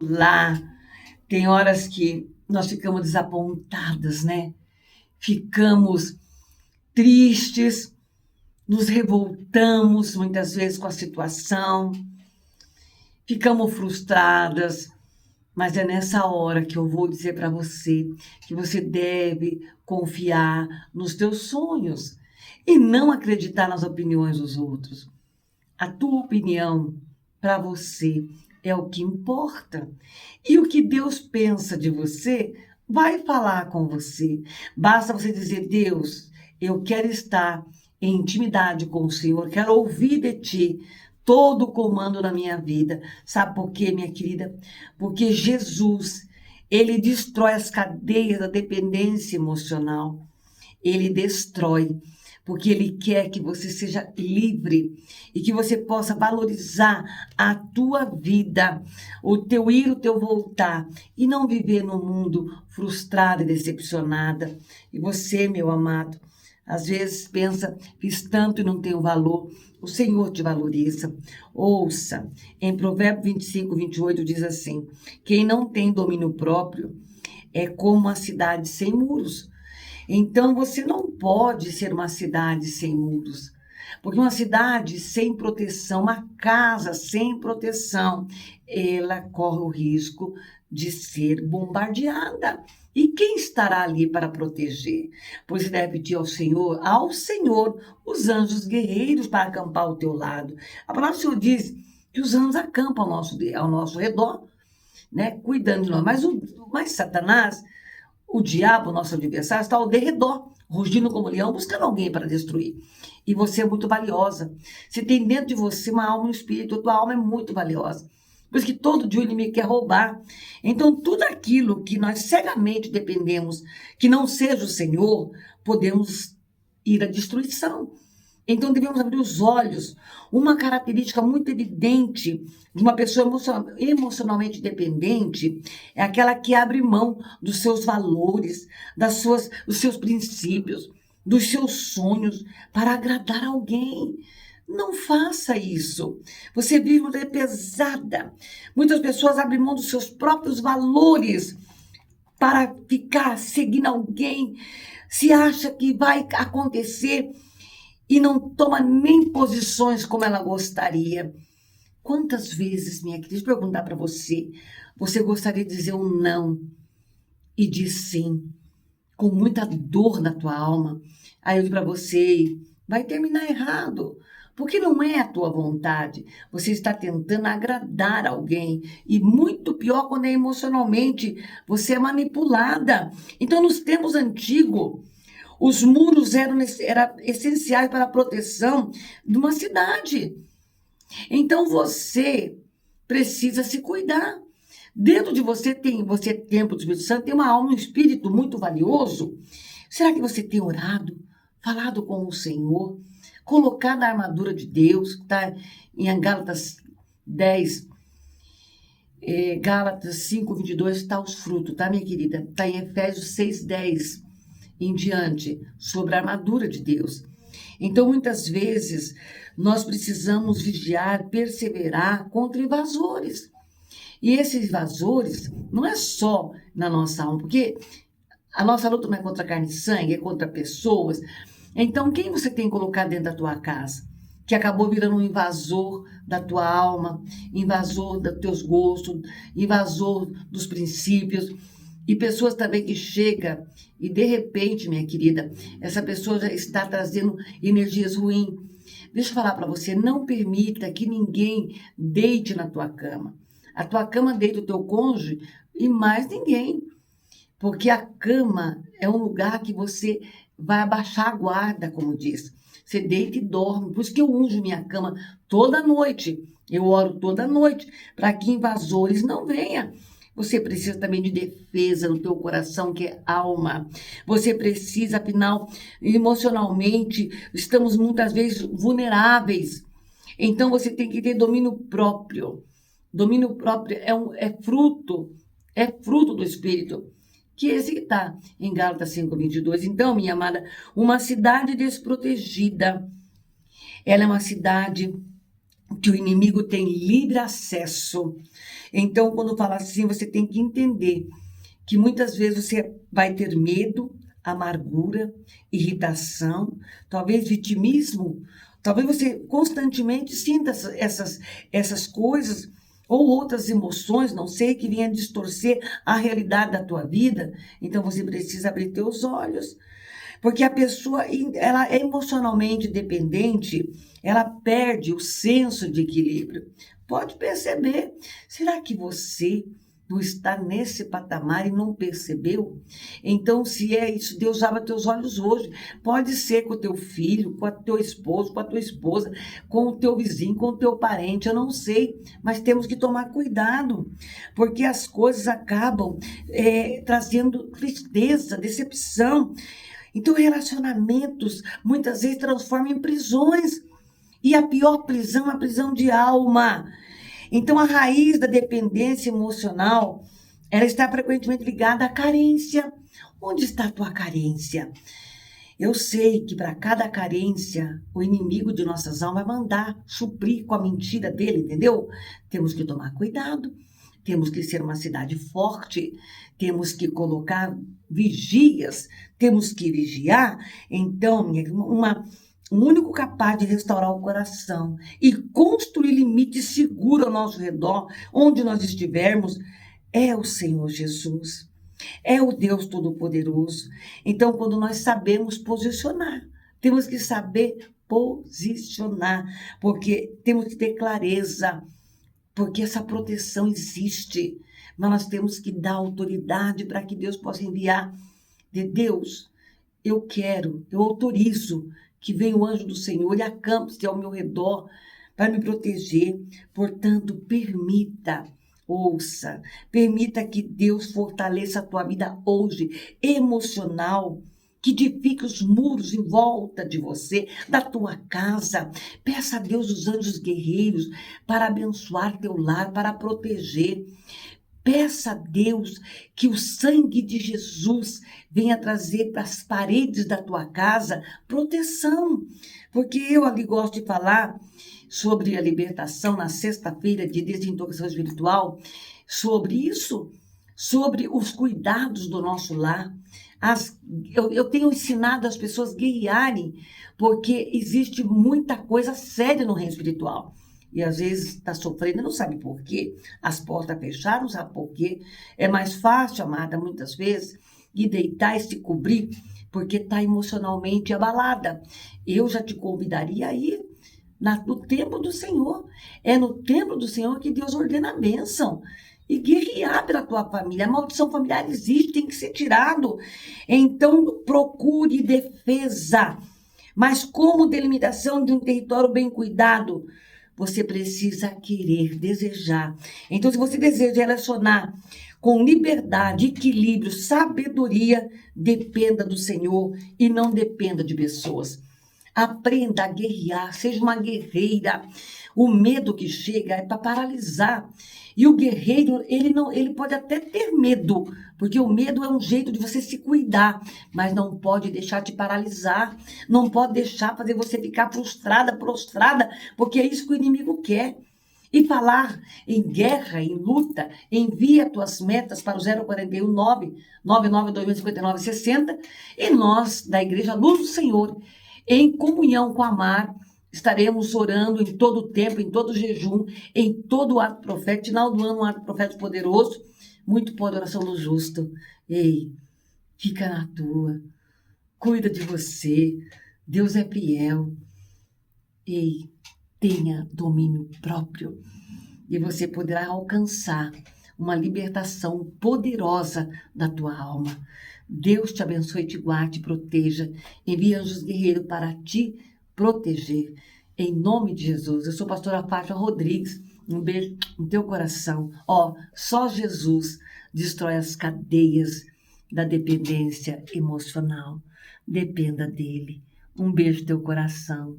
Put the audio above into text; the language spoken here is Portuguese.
lá. Tem horas que nós ficamos desapontadas, né? Ficamos tristes, nos revoltamos muitas vezes com a situação, ficamos frustradas, mas é nessa hora que eu vou dizer para você que você deve confiar nos teus sonhos e não acreditar nas opiniões dos outros. A tua opinião para você é o que importa. E o que Deus pensa de você vai falar com você. Basta você dizer: Deus, eu quero estar em intimidade com o Senhor, quero ouvir de ti todo o comando na minha vida. Sabe por quê, minha querida? Porque Jesus, ele destrói as cadeias da dependência emocional. Ele destrói, porque ele quer que você seja livre e que você possa valorizar a tua vida, o teu ir, o teu voltar, e não viver num mundo frustrada e decepcionada. E você, meu amado, às vezes pensa, fiz tanto e não tenho valor. O Senhor te valoriza. Ouça, em Provérbios 25, 28 diz assim: quem não tem domínio próprio é como uma cidade sem muros. Então, você não pode ser uma cidade sem muros, porque uma cidade sem proteção, uma casa sem proteção, ela corre o risco de ser bombardeada. E quem estará ali para proteger? Pois você deve pedir ao Senhor, os anjos guerreiros para acampar ao teu lado. A palavra do Senhor diz que os anjos acampam ao nosso redor, né, cuidando de nós. Mas Satanás, o diabo, nosso adversário, está ao derredor, rugindo como leão, buscando alguém para destruir. E você é muito valiosa. Você tem dentro de você uma alma e um espírito, a tua alma é muito valiosa. Por isso que todo dia o inimigo quer roubar. Então, tudo aquilo que nós cegamente dependemos, que não seja o Senhor, podemos ir à destruição. Então, devemos abrir os olhos. Uma característica muito evidente de uma pessoa emocionalmente dependente é aquela que abre mão dos seus valores, dos seus princípios, dos seus sonhos para agradar alguém. Não faça isso. Você vive uma vida pesada. Muitas pessoas abrem mão dos seus próprios valores para ficar seguindo alguém. Se acha que vai acontecer e não toma nem posições como ela gostaria. Quantas vezes, minha querida, deixa eu perguntar para você, você gostaria de dizer um não e diz sim, com muita dor na tua alma? Aí eu digo para você, vai terminar errado, porque não é a tua vontade. Você está tentando agradar alguém, e muito pior quando é emocionalmente, você é manipulada. Então, nos tempos antigos, os muros eram essenciais para a proteção de uma cidade. Então você precisa se cuidar. Dentro de você você templo do Espírito Santo, tem uma alma, um espírito muito valioso. Será que você tem orado, falado com o Senhor, colocado a armadura de Deus, que está em Gálatas 10, Gálatas 5, 22, está os frutos, tá, minha querida? Está em Efésios 6, 10 em diante, sobre a armadura de Deus. Então, muitas vezes, nós precisamos vigiar, perseverar contra invasores. E esses invasores não é só na nossa alma, porque a nossa luta não é contra carne e sangue, é contra pessoas. Então, quem você tem colocado dentro da tua casa? Que acabou virando um invasor da tua alma, invasor dos teus gostos, invasor dos princípios. E pessoas também que chegam e, de repente, minha querida, essa pessoa já está trazendo energias ruins. Deixa eu falar para você, não permita que ninguém deite na tua cama. A tua cama deita o teu cônjuge e mais ninguém. Porque a cama é um lugar que você vai abaixar a guarda, como diz. Você deita e dorme. Por isso que eu unjo minha cama toda noite. Eu oro toda noite para que invasores não venham. Você precisa também de defesa no teu coração, que é alma. Você precisa, afinal, emocionalmente, estamos muitas vezes vulneráveis. Então, você tem que ter domínio próprio. Domínio próprio é fruto do Espírito, que esse está em Gálatas 5:22. Então, minha amada, uma cidade desprotegida, ela é uma cidade que o inimigo tem livre acesso. Então, quando fala assim, você tem que entender que muitas vezes você vai ter medo, amargura, irritação, talvez vitimismo, talvez você constantemente sinta essas coisas ou outras emoções, não sei, que venham distorcer a realidade da tua vida. Então, você precisa abrir teus olhos, porque a pessoa, ela é emocionalmente dependente, ela perde o senso de equilíbrio. Pode perceber. Será que você não está nesse patamar e não percebeu? Então, se é isso, Deus abre teus olhos hoje. Pode ser com o teu filho, com o teu esposo, com a tua esposa, com o teu vizinho, com o teu parente, eu não sei, mas temos que tomar cuidado, porque as coisas acabam trazendo tristeza, decepção. Então, relacionamentos muitas vezes transformam em prisões. E a pior prisão é a prisão de alma. Então, a raiz da dependência emocional, ela está frequentemente ligada à carência. Onde está a tua carência? Eu sei que para cada carência, o inimigo de nossas almas vai mandar suprir com a mentira dele, entendeu? Temos que tomar cuidado. Temos que ser uma cidade forte, temos que colocar vigias, temos que vigiar. Então, minha irmã, o único capaz de restaurar o coração e construir limites seguros ao nosso redor, onde nós estivermos, é o Senhor Jesus. É o Deus Todo-Poderoso. Então, quando nós sabemos posicionar, temos que saber posicionar, porque temos que ter clareza, porque essa proteção existe, mas nós temos que dar autoridade para que Deus possa enviar. De Deus, eu autorizo que venha o anjo do Senhor e acampe-se ao meu redor para me proteger. Portanto, permita que Deus fortaleça a tua vida hoje, emocional, que edifique os muros em volta de você, da tua casa. Peça a Deus os anjos guerreiros para abençoar teu lar, para proteger. Peça a Deus que o sangue de Jesus venha trazer para as paredes da tua casa proteção. Porque eu ali gosto de falar sobre a libertação na sexta-feira de desintoxicação espiritual, sobre isso, sobre os cuidados do nosso lar. Eu tenho ensinado as pessoas a guerrearem, porque existe muita coisa séria no reino espiritual. E às vezes está sofrendo e não sabe por quê. As portas fecharam, não sabe por quê. É mais fácil, amada, muitas vezes, de deitar e se cobrir, porque está emocionalmente abalada. Eu já te convidaria a ir no templo do Senhor. É no templo do Senhor que Deus ordena a bênção. E guerrear pela tua família. A maldição familiar existe, tem que ser tirado. Então, procure defesa. Mas como delimitação de um território bem cuidado, você precisa querer, desejar. Então, se você deseja relacionar com liberdade, equilíbrio, sabedoria, dependa do Senhor e não dependa de pessoas. Aprenda a guerrear, seja uma guerreira. O medo que chega é para paralisar. E o guerreiro, ele pode até ter medo, porque o medo é um jeito de você se cuidar, mas não pode deixar te paralisar, não pode deixar fazer você ficar frustrada, prostrada, porque é isso que o inimigo quer. E falar em guerra, em luta, envia tuas metas para o 041 999 60 e nós, da Igreja Luz do Senhor, em comunhão com a Mar, estaremos orando em todo o tempo, em todo o jejum, em todo o ato profético. Final do ano, um ato profético poderoso. Muito pode a oração do justo. Ei, fica na tua. Cuida de você. Deus é fiel. Ei, tenha domínio próprio. E você poderá alcançar uma libertação poderosa da tua alma. Deus te abençoe, te guarde, te proteja. Envie anjos guerreiros para te proteger. Em nome de Jesus. Eu sou a pastora Fátima Rodrigues. Um beijo no teu coração. Só Jesus destrói as cadeias da dependência emocional. Dependa dele. Um beijo no teu coração.